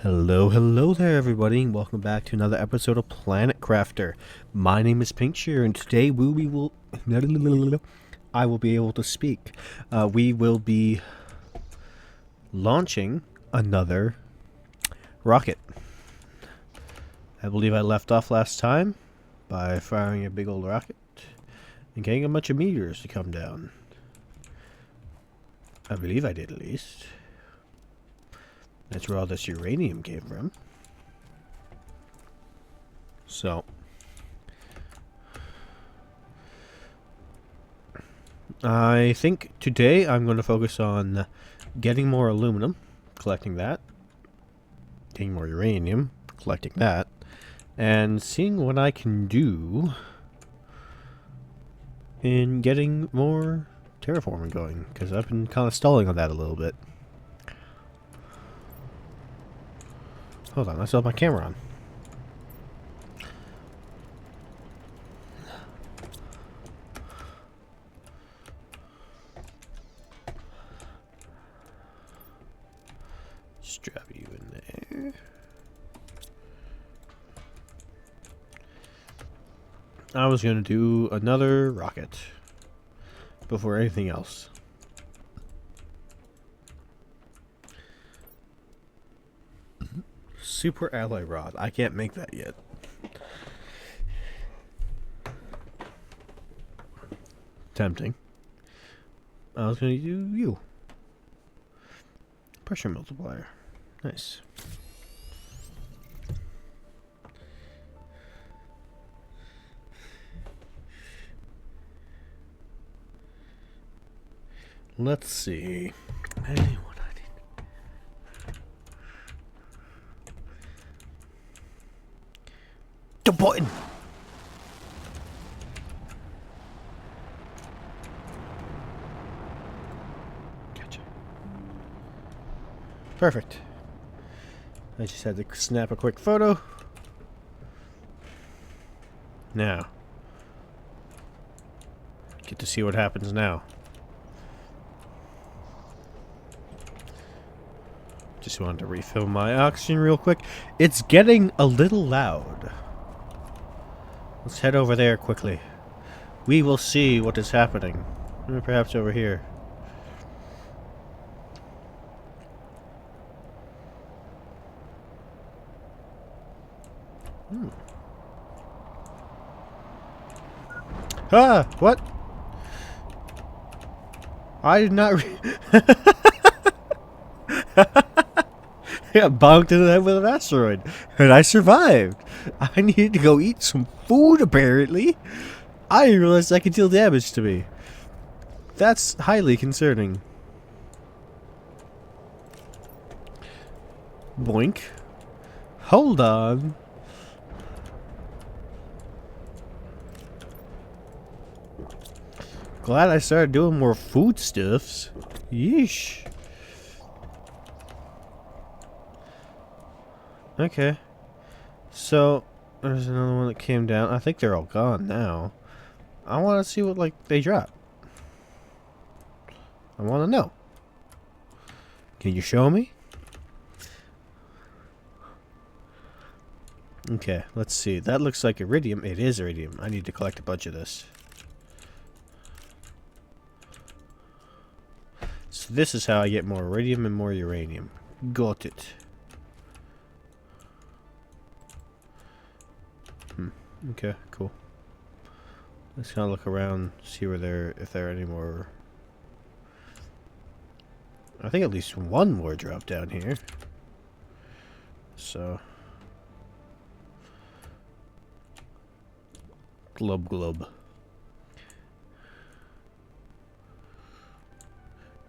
Hello there, everybody, and welcome back to another episode of Planet Crafter. My name is Pinkshire, and today we will. I will be able to speak. We will be launching another rocket. I believe I left off last time by firing a big old rocket and getting a bunch of meteors to come down. I believe I did, at least. That's where all this uranium came from. So, I think today I'm going to focus on getting more aluminum, collecting that, getting more uranium, collecting that, and seeing what I can do in getting more terraforming going, because I've been kind of stalling on that a little bit. Hold on, I still have my camera on. Strap you in there. I was going to do another rocket before anything else. Super alloy rod. I can't make that yet. Tempting. I was going to do you. Pressure multiplier. Nice. Let's see. What I need. The button. Gotcha. Perfect. I just had to snap a quick photo. Now, get to see what happens now. Just wanted to refill my oxygen real quick. It's getting a little loud. Let's head over there quickly. We will see what is happening. Perhaps over here. Ah! What? I did not I got bonked in the head with an asteroid. And I survived. I needed to go eat some food, apparently. I didn't realize I could deal damage to me. That's highly concerning. Boink. Hold on. Glad I started doing more foodstuffs. Yeesh. Okay. So, there's another one that came down. I think they're all gone now. I want to see what, like, they drop. I want to know. Can you show me? Okay, let's see. That looks like iridium. It is iridium. I need to collect a bunch of this. So this is how I get more iridium and more uranium. Got it. Okay, cool. Let's kind of look around, see where if there are any more. I think at least one more drop down here. So. Glub.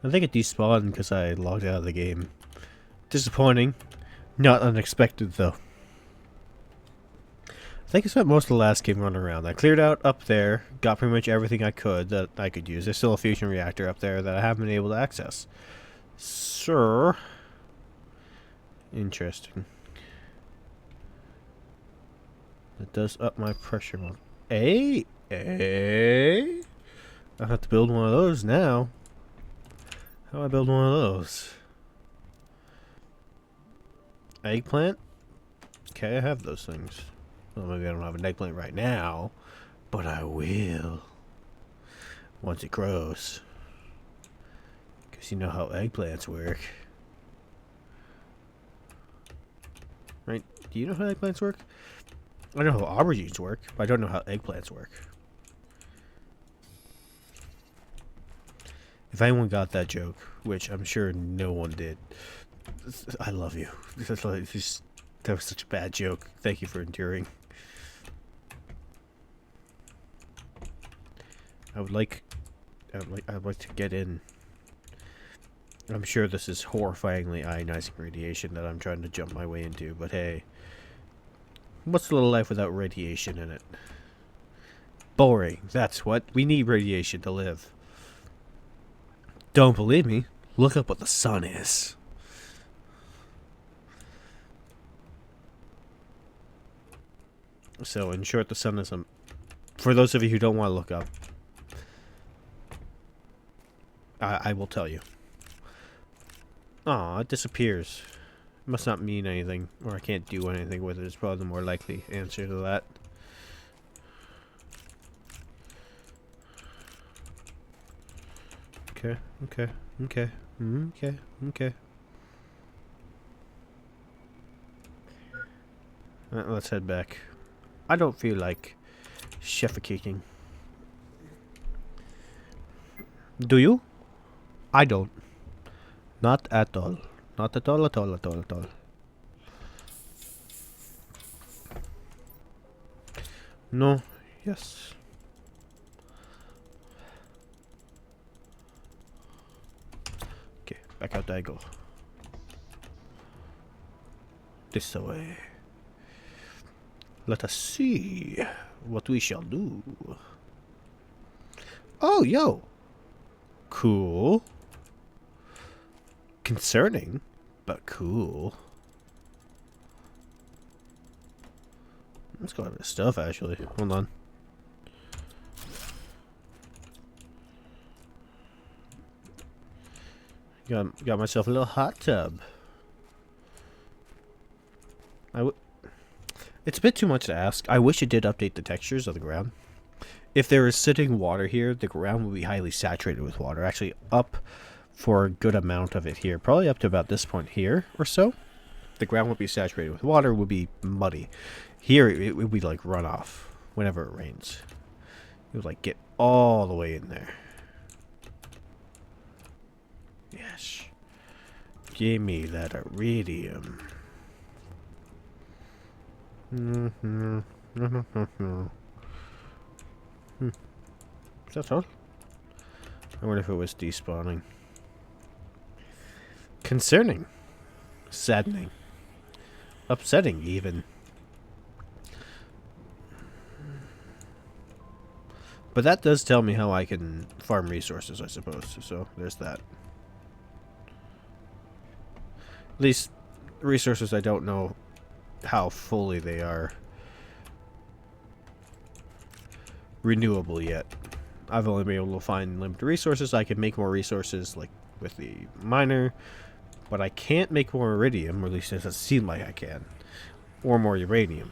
I think it despawned because I logged out of the game. Disappointing. Not unexpected, though. I think I spent most of the last game running around. I cleared out up there, got pretty much everything I could that I could use. There's still a fusion reactor up there that I haven't been able to access. Sir. Interesting. It does up my pressure mode. I have to build one of those now. How do I build one of those? Eggplant? Okay, I have those things. Well, maybe I don't have an eggplant right now, but I will. Once it grows. Because you know how eggplants work. Right? Do you know how eggplants work? I know how aubergines work, but I don't know how eggplants work. If anyone got that joke, which I'm sure no one did, I love you. That was such a bad joke. Thank you for enduring. I'd like to get in. I'm sure this is horrifyingly ionizing radiation that I'm trying to jump my way into, but hey, what's a little life without radiation in it? Boring. That's what we need. Radiation to live. Don't believe me? Look up what the sun is. So, in short, the sun is for those of you who don't want to look up, I will tell you. Aw, it disappears. It must not mean anything, or I can't do anything with it. It's probably the more likely answer to that. Okay, okay, okay, okay, okay. Let's head back. I don't feel like suffocating. Do you? I don't. Not at all. Not at all, at all, at all, at all. No. Yes. Okay, back out I go. This way. Let us see what we shall do. Oh, yo. Cool. Concerning, but cool. Let's go over the stuff, actually. Hold on. Got myself a little hot tub. It's a bit too much to ask. I wish it did update the textures of the ground. If there is sitting water here, the ground would be highly saturated with water. Actually, up for a good amount of it here. Probably up to about this point here or so. The ground would be saturated with water, would be muddy. Here, it would be like runoff whenever it rains. It would like get all the way in there. Yes. Give me that iridium. Is that all? I wonder if it was despawning. Concerning. Saddening. Upsetting, even. But that does tell me how I can farm resources, I suppose. So, there's that. At least, resources I don't know how fully they are renewable yet. I've only been able to find limited resources. I can make more resources, like with the miner, but I can't make more iridium, or at least it doesn't seem like I can, or more uranium.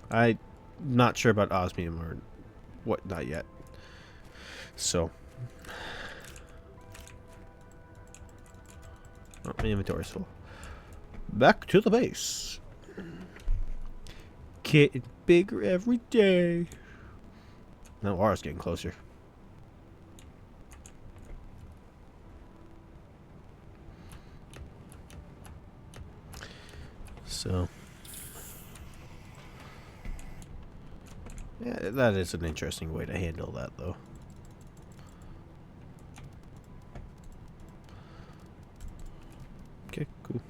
I'm not sure about osmium or whatnot yet. So, oh, my inventory's full. Back to the base. Getting bigger every day. Now Laura's getting closer. So, yeah, that is an interesting way to handle that, though. Okay, cool.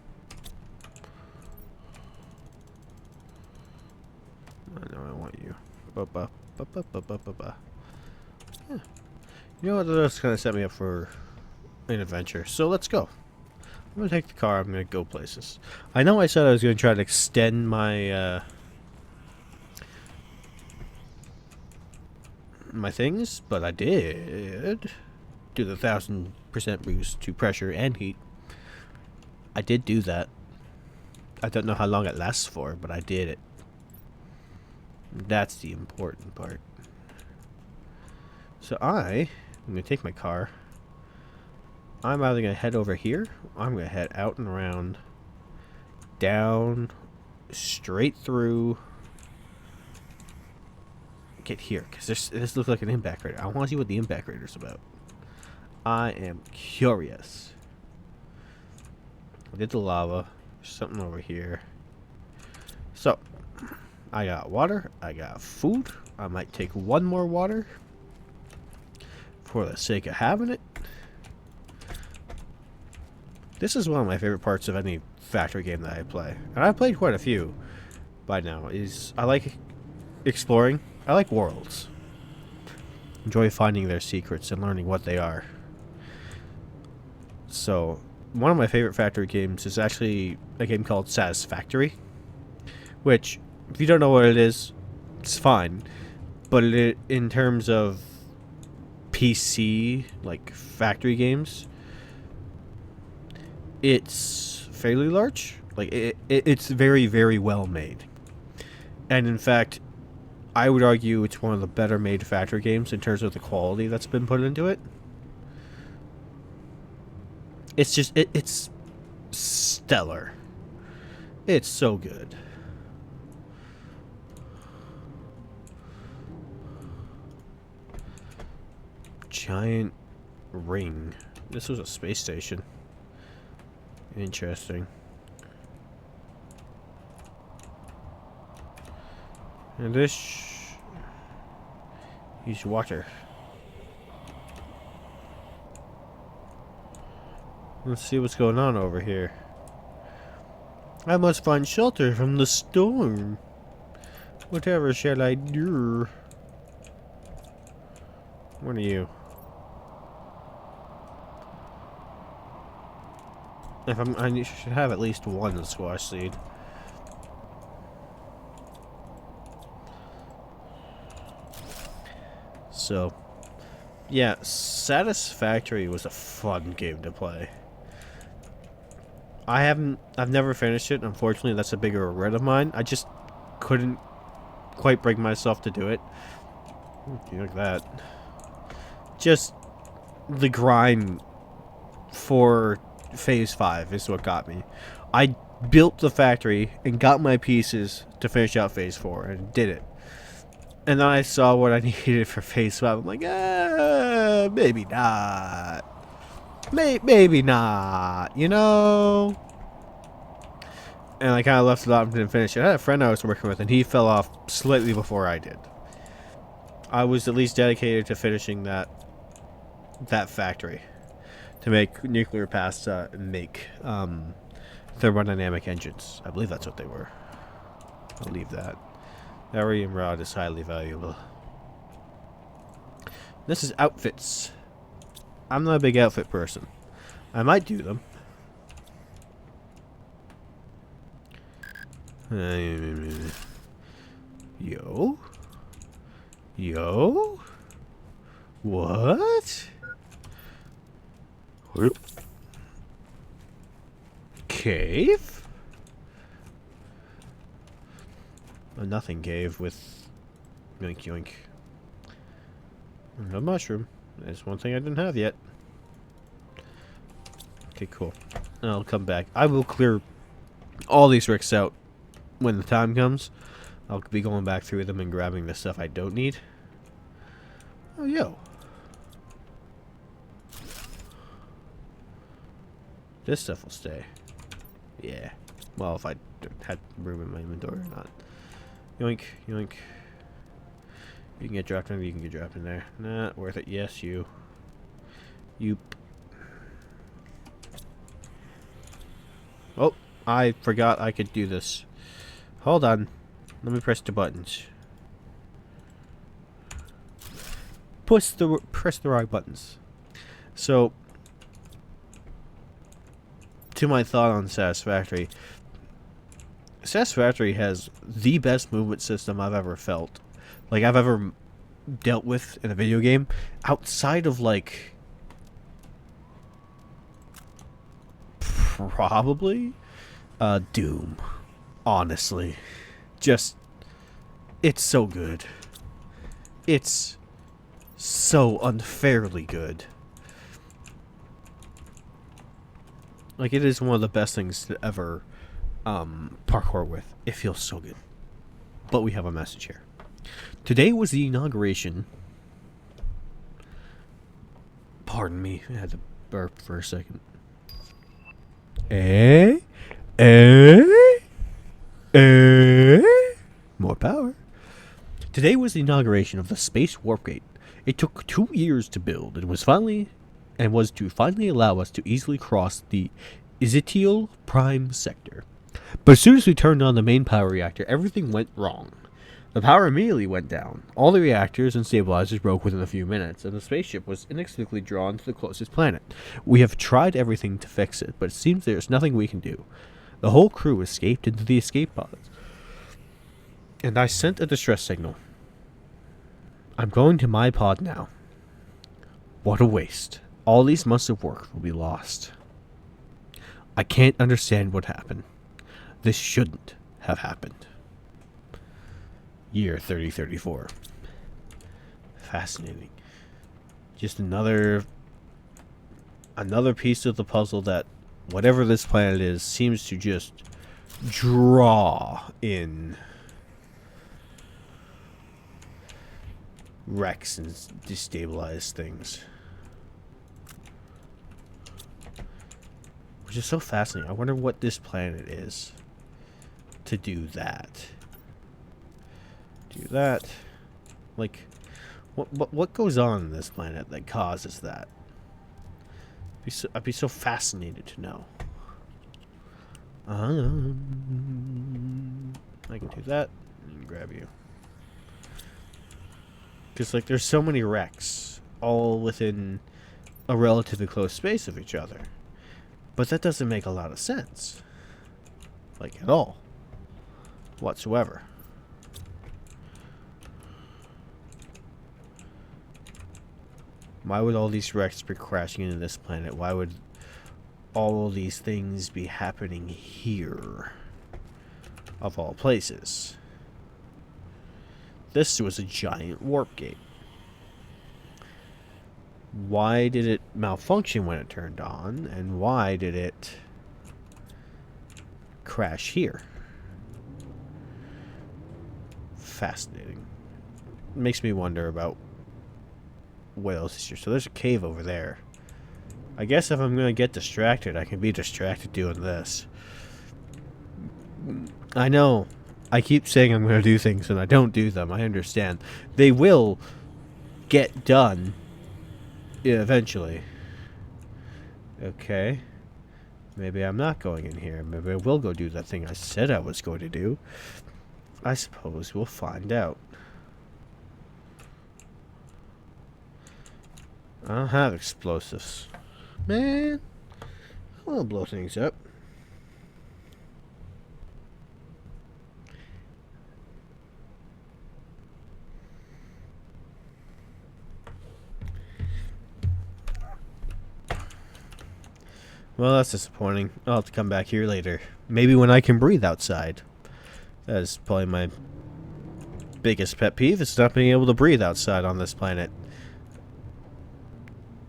I know I want you. Ba-ba. Ba-ba-ba-ba-ba-ba. Yeah. You know what? That's kind of set me up for an adventure. So let's go. I'm going to take the car. I'm going to go places. I know I said I was going to try to extend my my things, but I did do the 1000% boost to pressure and heat. I did do that. I don't know how long it lasts for, but I did it. That's the important part. So I'm going to take my car. I'm either going to head over here, or I'm going to head out and around, down, straight through, get here, because this looks like an impact crater. I want to see what the impact crater is about. I am curious. I did the lava. There's something over here. So, I got water. I got food. I might take one more water for the sake of having it. This is one of my favorite parts of any factory game that I play. And I've played quite a few by now. I like exploring. I like worlds. Enjoy finding their secrets and learning what they are. So, one of my favorite factory games is actually a game called Satisfactory. Which, if you don't know what it is, it's fine. But in terms of PC, like factory games, it's fairly large. Like it's very, very well made. And in fact, I would argue it's one of the better made factory games in terms of the quality that's been put into it. It's just it's stellar. It's so good. Giant ring. This was a space station. Interesting. And this use water. Let's see what's going on over here. I must find shelter from the storm. Whatever shall I do? What are you? I should have at least one squash seed. So, yeah, Satisfactory was a fun game to play. I've never finished it. Unfortunately, that's a bigger regret of mine. I just couldn't quite bring myself to do it. Like that. Just the grind for Phase 5 is what got me. I built the factory and got my pieces to finish out Phase 4 and did it. And then I saw what I needed for Phase 5. I'm like, maybe not. Maybe not, you know? And I kind of left it off and didn't finish it. I had a friend I was working with and he fell off slightly before I did. I was at least dedicated to finishing that factory. To make nuclear pasta and make thermodynamic engines. I believe that's what they were. I'll leave that. Barium rod is highly valuable. This is outfits. I'm not a big outfit person. I might do them. Yo? Yo? What? Cave? A nothing cave with yoink yoink. A mushroom. There's one thing I didn't have yet. Okay, cool. I'll come back. I will clear all these bricks out when the time comes. I'll be going back through them and grabbing the stuff I don't need. Oh, yo. This stuff will stay. Yeah. Well, if I had room in my inventory or not. Yoink, yoink. You can get dropped in, you can get dropped in there. Not worth it. Yes, you. Yoop. Oh, I forgot I could do this. Hold on. Let me press the buttons. Press the right buttons. So, to my thought on Satisfactory. Satisfactory has the best movement system I've ever felt. Like, I've ever dealt with in a video game. Outside of, like, probably Doom. Honestly. Just, it's so good. It's so unfairly good. Like, it is one of the best things to ever parkour with. It feels so good. But we have a message here. Today was the inauguration. Pardon me, I had to burp for a second. More power. Today was the inauguration of the Space Warp Gate. It took 2 years to build and was to finally allow us to easily cross the Izitiel Prime sector. But as soon as we turned on the main power reactor, everything went wrong. The power immediately went down. All the reactors and stabilizers broke within a few minutes, and the spaceship was inexplicably drawn to the closest planet. We have tried everything to fix it, but it seems there is nothing we can do. The whole crew escaped into the escape pods, and I sent a distress signal. I'm going to my pod now. What a waste. All these months of work will be lost. I can't understand what happened. This shouldn't have happened. Year 3034. Fascinating. Just another piece of the puzzle that whatever this planet is seems to just draw in wrecks and destabilize things. Which is so fascinating. I wonder what this planet is to do that. Do that. Like, what goes on in this planet that causes that? I'd be so fascinated to know. I can do that and grab you. Because, like, there's so many wrecks all within a relatively close space of each other. But that doesn't make a lot of sense. Like, at all. Whatsoever. Why would all these wrecks be crashing into this planet? Why would all of these things be happening here? Of all places. This was a giant warp gate. Why did it malfunction when it turned on? And why did it crash here? Fascinating. It makes me wonder about what else is here. So there's a cave over there. I guess if I'm going to get distracted, I can be distracted doing this. I know. I keep saying I'm going to do things and I don't do them. I understand. They will get done eventually. Okay. Maybe I'm not going in here. Maybe I will go do that thing I said I was going to do. I suppose we'll find out. I don't have explosives. Man, I want to blow things up. Well, that's disappointing. I'll have to come back here later. Maybe when I can breathe outside. That is probably my biggest pet peeve, is not being able to breathe outside on this planet.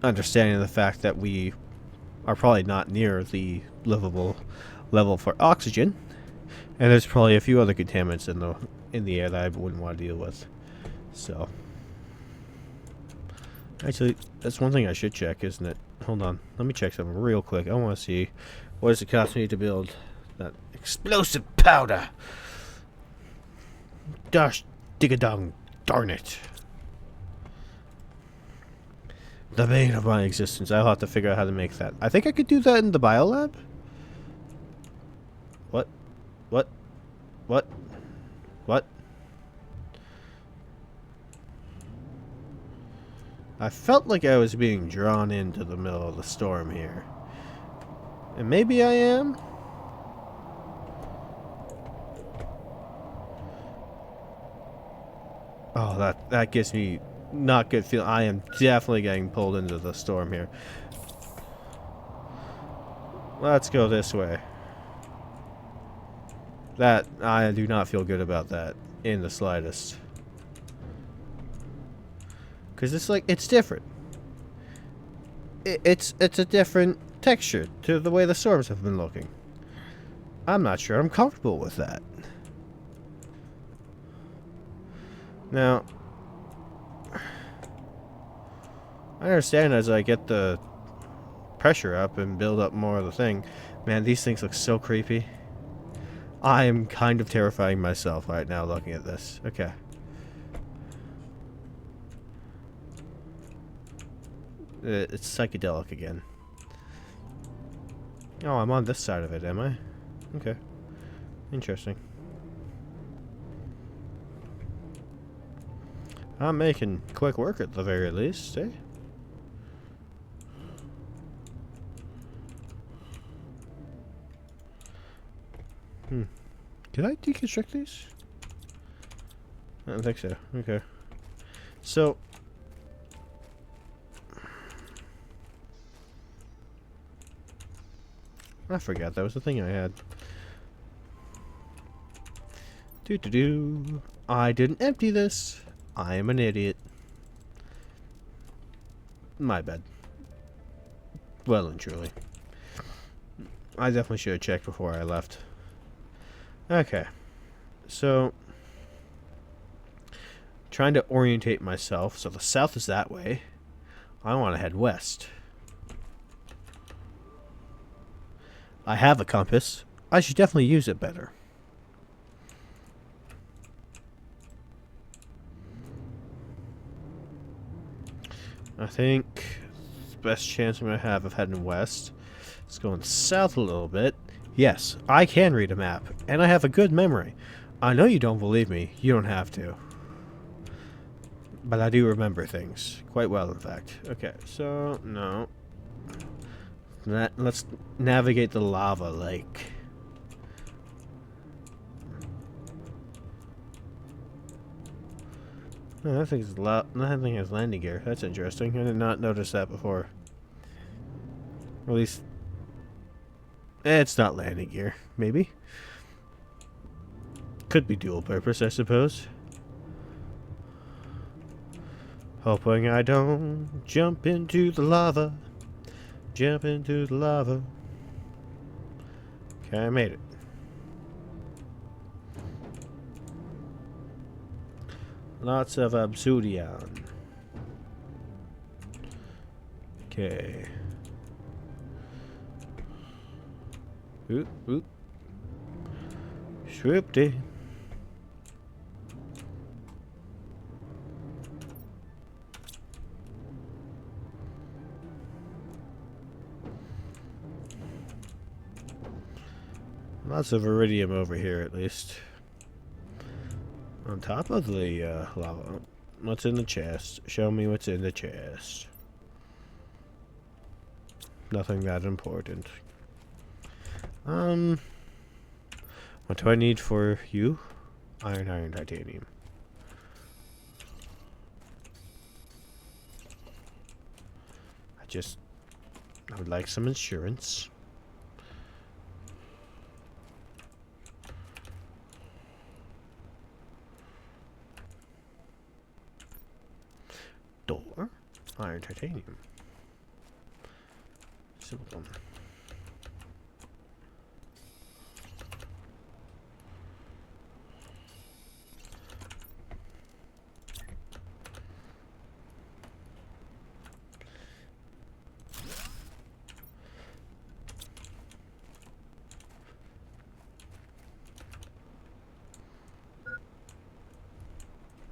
Understanding the fact that we are probably not near the livable level for oxygen, and there's probably a few other contaminants in the air that I wouldn't want to deal with. So, actually, that's one thing I should check, isn't it? Hold on, let me check something real quick. I want to see what does it cost me to build that explosive powder. Gosh, dig-a-dong, darn it. The bane of my existence. I'll have to figure out how to make that. I think I could do that in the biolab. What? What? What? What? I felt like I was being drawn into the middle of the storm here. And maybe I am? Oh, that gives me not good feeling. I am definitely getting pulled into the storm here. Let's go this way. That, I do not feel good about that in the slightest. Because it's like, it's different. It's a different texture to the way the storms have been looking. I'm not sure I'm comfortable with that. Now, I understand as I get the pressure up and build up more of the thing. Man, these things look so creepy. I am kind of terrifying myself right now looking at this. Okay. It's psychedelic again. Oh, I'm on this side of it, am I? Okay. Interesting. I'm making quick work at the very least, eh? Did I deconstruct these? I don't think so. Okay. So... I forgot that was the thing I had. Doo-doo-doo. I didn't empty this. I am an idiot. My bad. Well and truly. I definitely should have checked before I left. Okay. So... trying to orientate myself. So the south is that way. I want to head west. I have a compass. I should definitely use it better. I think the best chance I'm going to have of heading west is going south a little bit. Yes, I can read a map, and I have a good memory. I know you don't believe me. You don't have to. But I do remember things. Quite well, in fact. Okay, so, no. Let's navigate the lava lake. Oh, that thing has landing gear. That's interesting. I did not notice that before. Or at least... it's not landing gear. Maybe. Could be dual purpose, I suppose. Hoping I don't jump into the lava. Jump into the lava. Okay, I made it. Lots of obsidian. Okay. Oop, oop. Swoopty. Lots of iridium over here, at least. On top of the lava. What's in the chest? Show me what's in the chest. Nothing that important. What do I need for you? Iron, titanium. I would like some insurance. Door? Iron, titanium. Simple.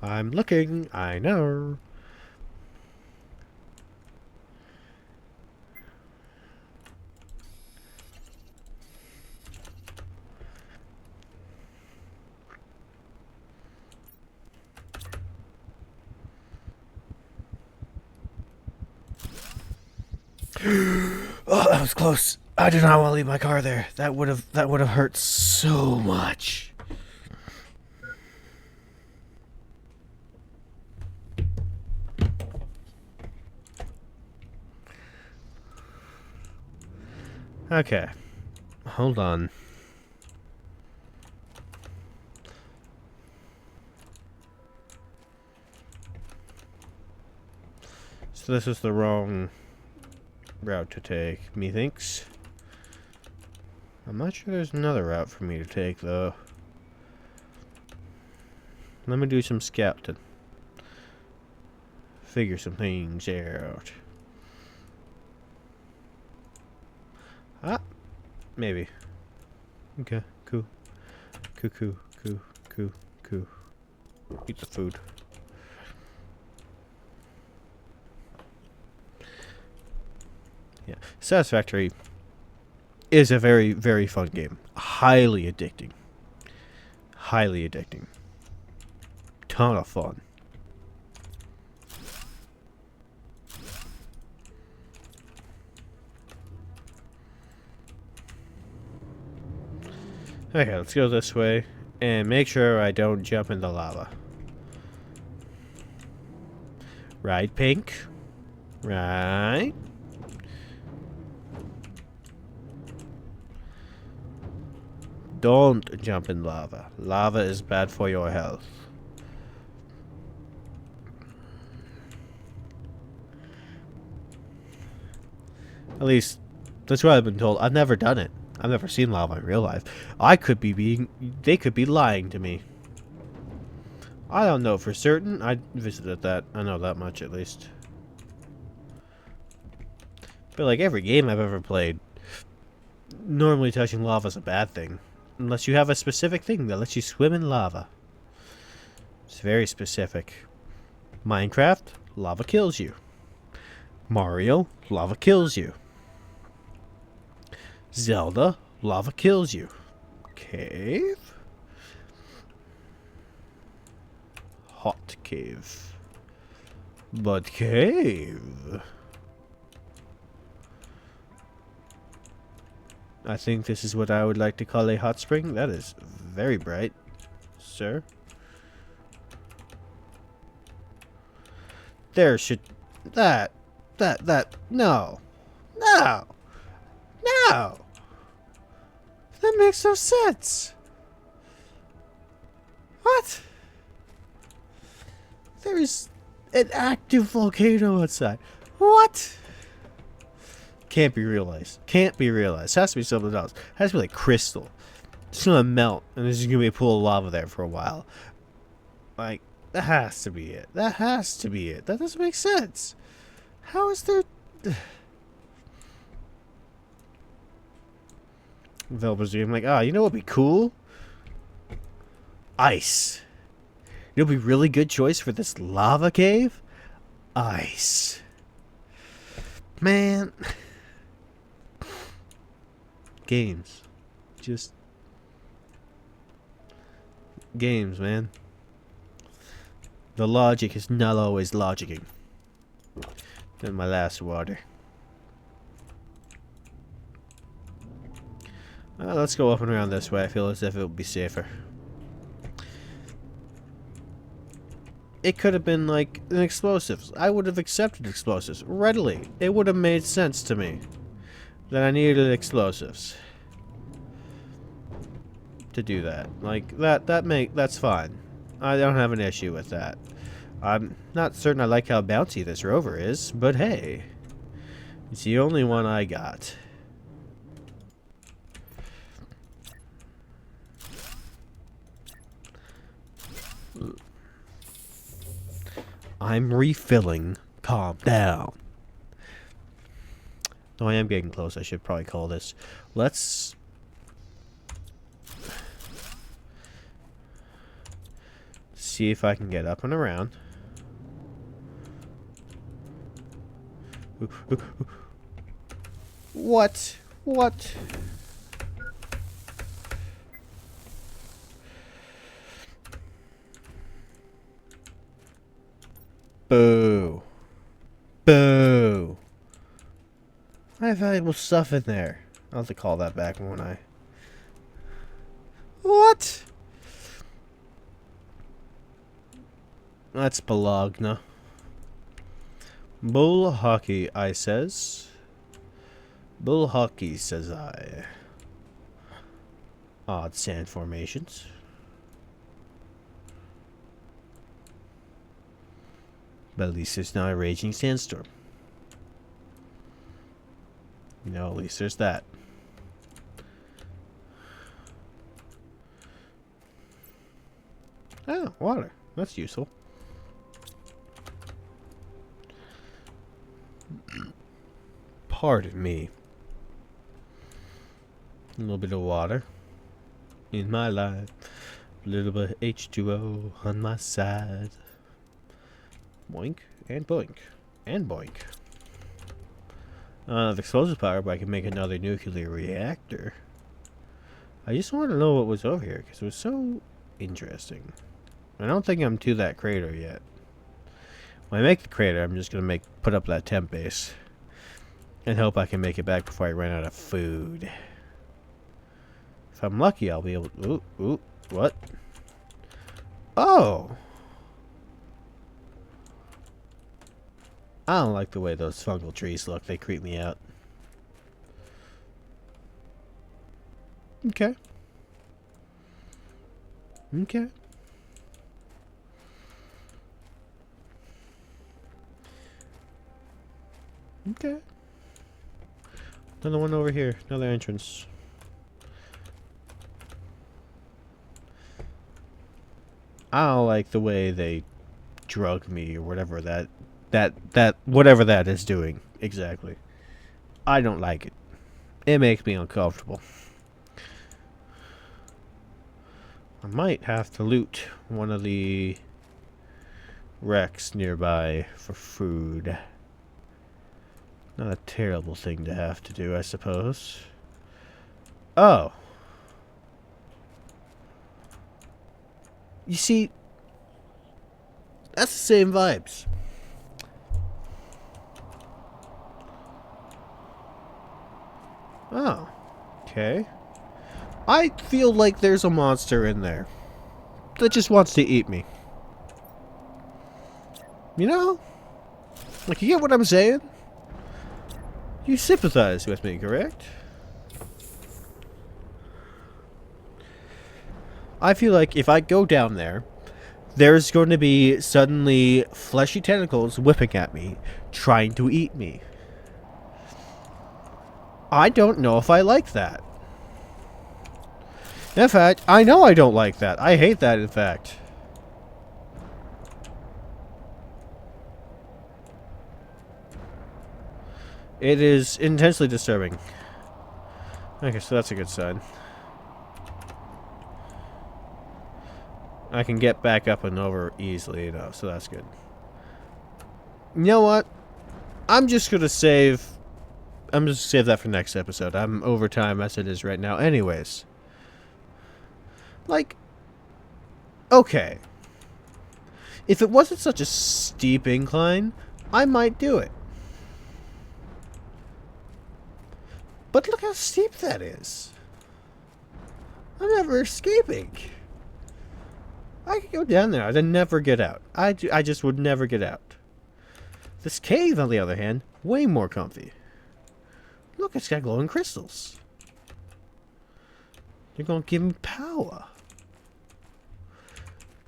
I'm looking, I know. Oh, that was close. I do not want to leave my car there. That would have hurt so much. Okay. Hold on. So this is the wrong route to take, methinks. I'm not sure there's another route for me to take, though. Let me do some scouting. Figure some things out. Ah, maybe. Okay, cool. Cool. Eat the food. Yeah, Satisfactory is a very, very fun game. Highly addicting. Highly addicting. Ton of fun. Okay, let's go this way and make sure I don't jump in the lava. Right, Pink? Right? Don't jump in lava. Lava is bad for your health. At least, that's what I've been told. I've never done it. I've never seen lava in real life. They could be lying to me. I don't know for certain. I visited that. I know that much at least. But like every game I've ever played, normally touching lava is a bad thing. Unless you have a specific thing that lets you swim in lava. It's very specific. Minecraft, lava kills you. Mario, lava kills you. Zelda, lava kills you. Cave? Hot cave. But cave. I think this is what I would like to call a hot spring. That is very bright, sir. There should... no. No! That makes no sense. What? There is an active volcano outside. What? Can't be realized. Can't be realized. Has to be something else. Has to be like crystal. It's gonna melt, and there's just gonna be a pool of lava there for a while. Like, that has to be it. That has to be it. That doesn't make sense. How is there... Developers are like, you know what would be cool? Ice. You know what would be a really good choice for this lava cave? Ice. Man. Games. Just... games, man. The logic is not always logicking. Then my last water. Let's go up and around this way. I feel as if it would be safer. It could have been like an explosives. I would have accepted explosives readily. It would have made sense to me that I needed explosives to do that. Like that's fine. I don't have an issue with that. I'm not certain I like how bouncy this rover is, but hey, it's the only one I got. I'm refilling. Calm down. No, I am getting close. I should probably call this. Let's... see if I can get up and around. What? What? Boo. Boo. I have valuable stuff in there. I'll have to call that back, won't I? What? That's Bologna. Bull hockey, I says. Bull hockey, says I. Odd sand formations. But at least there's not a raging sandstorm. No, at least there's that. Oh, water. That's useful. Pardon me. A little bit of water in my life. A little bit of H2O on my side. Boink and boink and boink. The explosive power, but I can make another nuclear reactor. I just want to know what was over here because it was so interesting. I don't think I'm to that crater yet. When I make the crater, I'm just gonna put up that temp base and hope I can make it back before I run out of food. If I'm lucky, I'll be able to... Ooh, what? Oh! I don't like the way those fungal trees look. They creep me out. Okay. Okay. Okay. Another one over here. Another entrance. I don't like the way they drug me or whatever whatever that is doing exactly. I don't like it. It makes me uncomfortable. I might have to loot one of the wrecks nearby for food. Not a terrible thing to have to do, I suppose. Oh. You see, that's the same vibes. Oh. Okay. I feel like there's a monster in there that just wants to eat me. You know? Like, you get what I'm saying? You sympathize with me, correct? I feel like if I go down there, there's going to be suddenly fleshy tentacles whipping at me, trying to eat me. I don't know if I like that. In fact, I know I don't like that. I hate that, in fact. It is intensely disturbing. Okay, so that's a good sign. I can get back up and over easily enough, so that's good. You know what? I'm just gonna save that for next episode. I'm over time as it is right now anyways. Like, okay. If it wasn't such a steep incline, I might do it. But look how steep that is. I'm never escaping. I could go down there. I'd never get out. I just would never get out. This cave, on the other hand, way more comfy. Look, it's got glowing crystals. You're gonna give me power.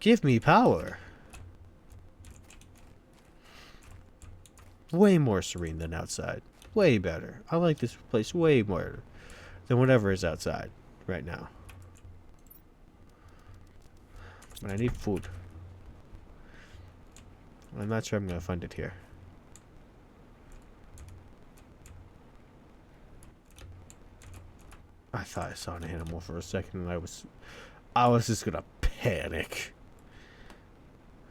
Give me power. Way more serene than outside. Way better. I like this place way more than whatever is outside right now. But I need food. I'm not sure I'm going to find it here. I thought I saw an animal for a second and I was just going to panic.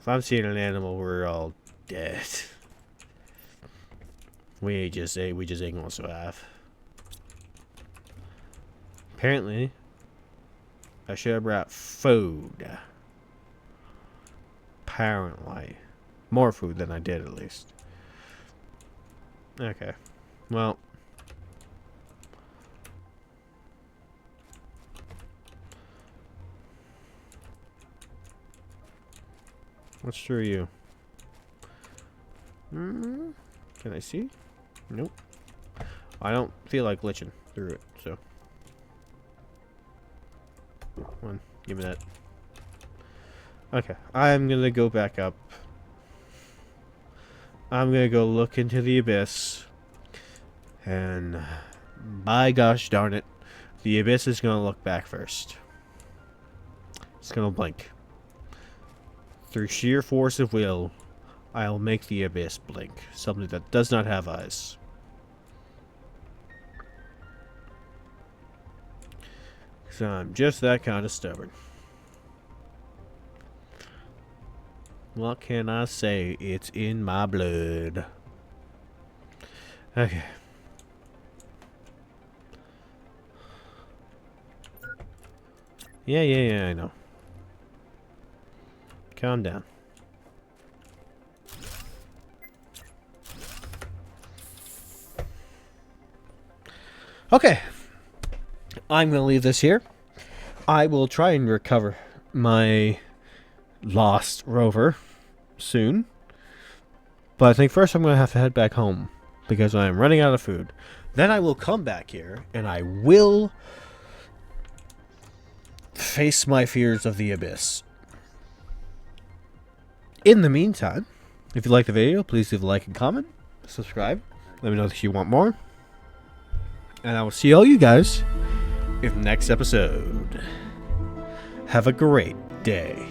If I'm seeing an animal, we're all dead. We just ain't gonna survive. Apparently, I should have brought food. Apparently. More food than I did, at least. Okay. Well. What's through you? Can I see? Nope. I don't feel like glitching through it, so. Come on, give me that. Okay, I'm gonna go back up. I'm gonna go look into the abyss. And by gosh darn it, the abyss is gonna look back first. It's gonna blink. Through sheer force of will, I'll make the abyss blink. Something that does not have eyes. So I'm just that kind of stubborn. What can I say? It's in my blood. Okay. Yeah, I know. Calm down. Okay. I'm going to leave this here. I will try and recover my lost rover soon. But I think first I'm going to have to head back home because I am running out of food. Then I will come back here and I will face my fears of the abyss. In the meantime, if you like the video, please leave a like and comment. Subscribe. Let me know if you want more. And I will see all you guys in the next episode. Have a great day.